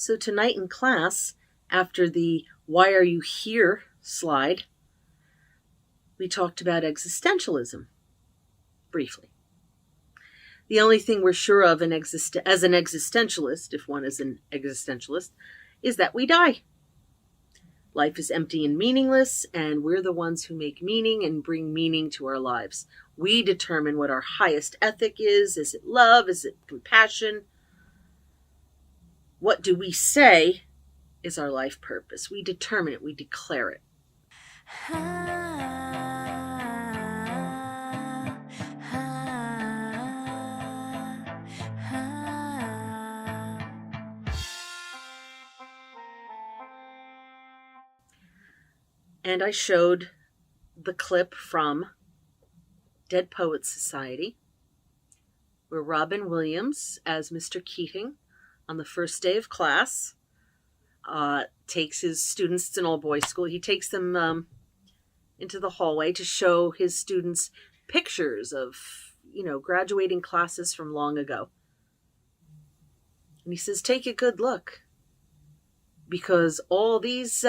So tonight in class, after the "Why are you here?" slide, we talked about existentialism, briefly. The only thing we're sure of as an existentialist, if one is an existentialist, is that we die. Life is empty and meaningless, and we're the ones who make meaning and bring meaning to our lives. We determine what our highest ethic is. Is it love? Is it compassion? What do we say is our life purpose? We determine it. We declare it. And I showed the clip from Dead Poets Society, where Robin Williams, as Mr. Keating, on the first day of class, takes his students, it's an all-boys school, he takes them into the hallway to show his students pictures of, graduating classes from long ago. And he says, take a good look, because all these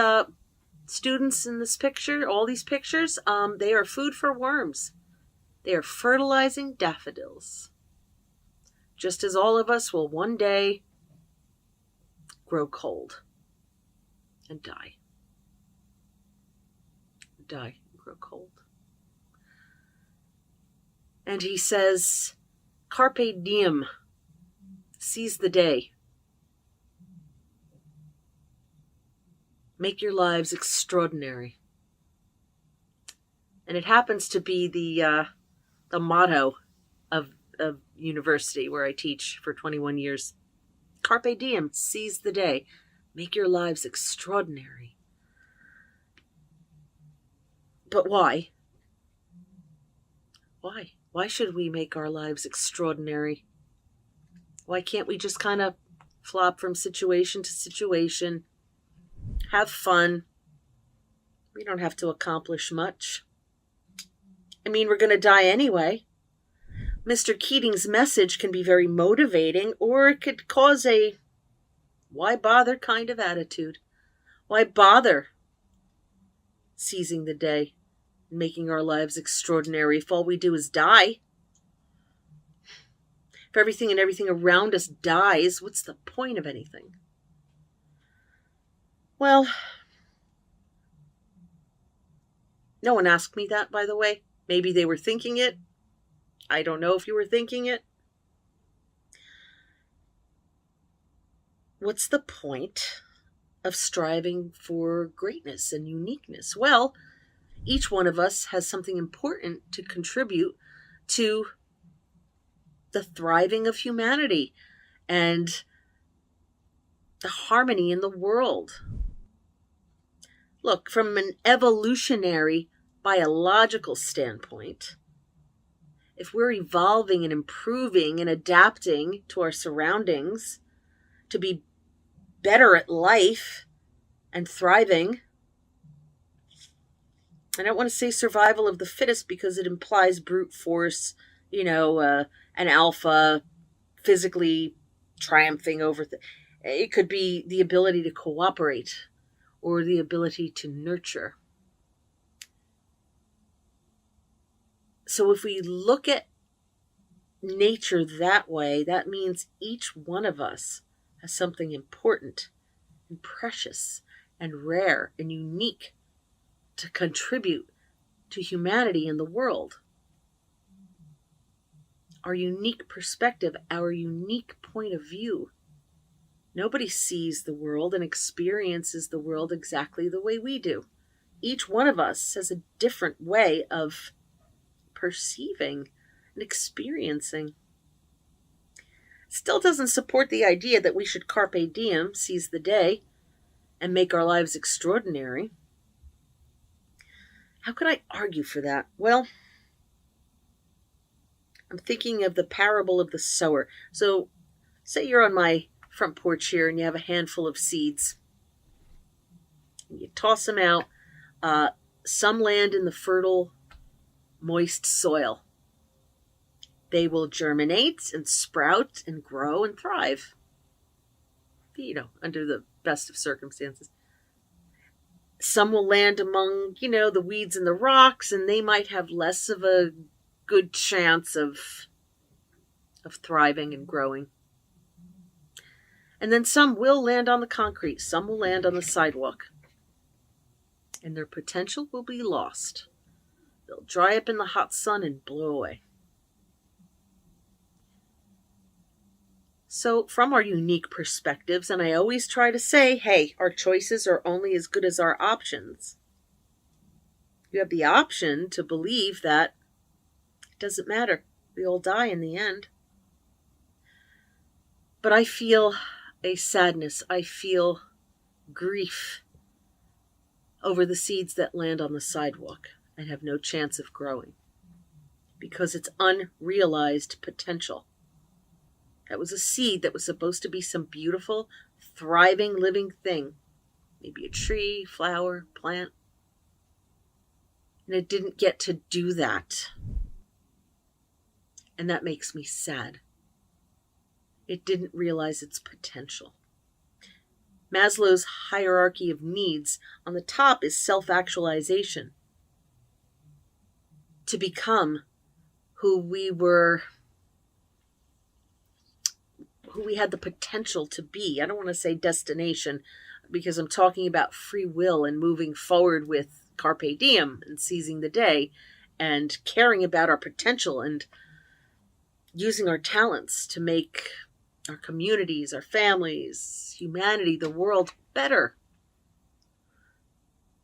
students in this picture, all these pictures, they are food for worms. They are fertilizing daffodils. Just as all of us will one day grow cold and die. Die and grow cold. And he says, Carpe Diem, seize the day. Make your lives extraordinary. And it happens to be the motto of university where I teach for 21 years. Carpe Diem, seize the day. Make your lives extraordinary. But why? Why? Why should we make our lives extraordinary? Why can't we just kind of flop from situation to situation? Have fun. We don't have to accomplish much. I mean, we're going to die anyway. Mr. Keating's message can be very motivating, or it could cause a why bother kind of attitude. Why bother seizing the day and making our lives extraordinary if all we do is die? If everything and everything around us dies, what's the point of anything? Well, no one asked me that, by the way. Maybe they were thinking it. I don't know if you were thinking it. What's the point of striving for greatness and uniqueness? Well, each one of us has something important to contribute to the thriving of humanity and the harmony in the world. Look, from an evolutionary, biological standpoint, if we're evolving and improving and adapting to our surroundings to be better at life and thriving, I don't want to say survival of the fittest because it implies brute force, an alpha physically triumphing over it could be the ability to cooperate or the ability to nurture. So if we look at nature that way, that means each one of us has something important and precious and rare and unique to contribute to humanity and the world. Our unique perspective, our unique point of view. Nobody sees the world and experiences the world exactly the way we do. Each one of us has a different way of perceiving and experiencing. Still doesn't support the idea that we should carpe diem, seize the day, and make our lives extraordinary. How could I argue for that? Well, I'm thinking of the parable of the sower. So, say you're on my front porch here and you have a handful of seeds. You toss them out. Some land in the fertile, moist soil. They will germinate and sprout and grow and thrive. under the best of circumstances. Some will land among, the weeds and the rocks, and they might have less of a good chance of thriving and growing. And then some will land on the concrete. Some will land on the sidewalk. And their potential will be lost. They'll dry up in the hot sun and blow away. So from our unique perspectives, and I always try to say, hey, our choices are only as good as our options. You have the option to believe that it doesn't matter. We all die in the end. But I feel a sadness. I feel grief over the seeds that land on the sidewalk and have no chance of growing because it's unrealized potential. That was a seed that was supposed to be some beautiful, thriving, living thing. Maybe a tree, flower, plant. And it didn't get to do that. And that makes me sad. It didn't realize its potential. Maslow's hierarchy of needs, on the top is self-actualization. To become who we had the potential to be. I don't want to say destination because I'm talking about free will and moving forward with Carpe Diem and seizing the day and caring about our potential and using our talents to make our communities, our families, humanity, the world better.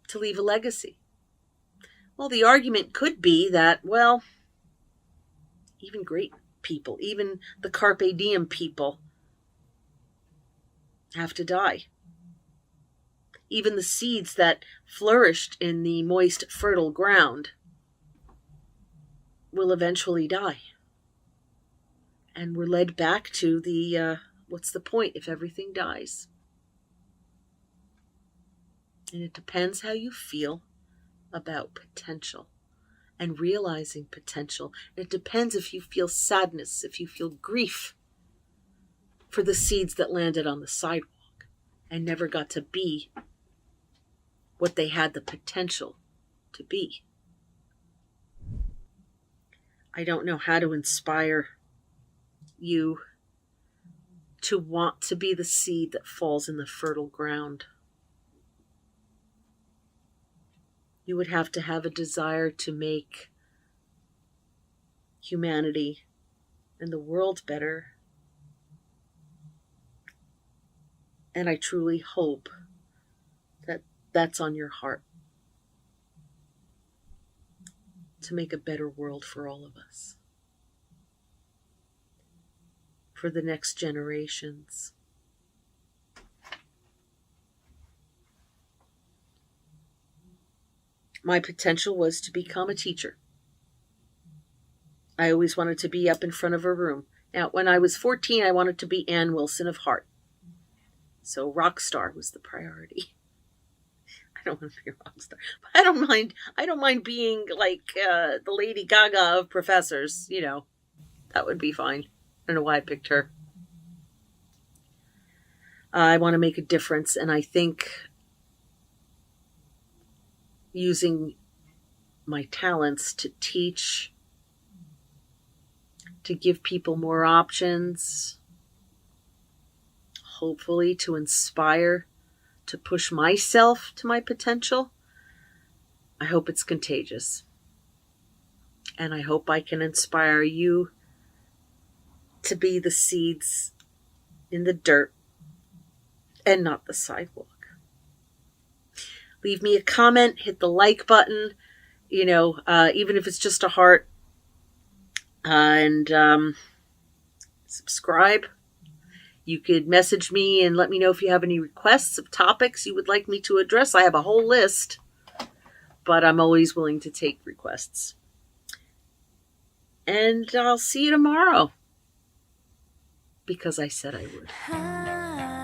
To leave a legacy. Well, the argument could be that, even great people, even the Carpe Diem people have to die. Even the seeds that flourished in the moist, fertile ground will eventually die. And we're led back to the, what's the point if everything dies? And it depends how you feel about potential and realizing potential. It depends if you feel sadness, if you feel grief for the seeds that landed on the sidewalk and never got to be what they had the potential to be. I don't know how to inspire you to want to be the seed that falls in the fertile ground. You would have to have a desire to make humanity and the world better. And I truly hope that that's on your heart. To make a better world for all of us. For the next generations. My potential was to become a teacher. I always wanted to be up in front of a room. Now, when I was 14, I wanted to be Ann Wilson of Heart. So rock star was the priority. I don't want to be a rock star. But I don't mind being like the Lady Gaga of professors, That would be fine. I don't know why I picked her. I want to make a difference, and I think using my talents to teach, to give people more options, hopefully to inspire, to push myself to my potential. I hope it's contagious. And I hope I can inspire you to be the seeds in the dirt and not the sidewalk. Leave me a comment, hit the like button, even if it's just a heart, and subscribe. You could message me and let me know if you have any requests of topics you would like me to address. I have a whole list, but I'm always willing to take requests. And I'll see you tomorrow, because I said I would.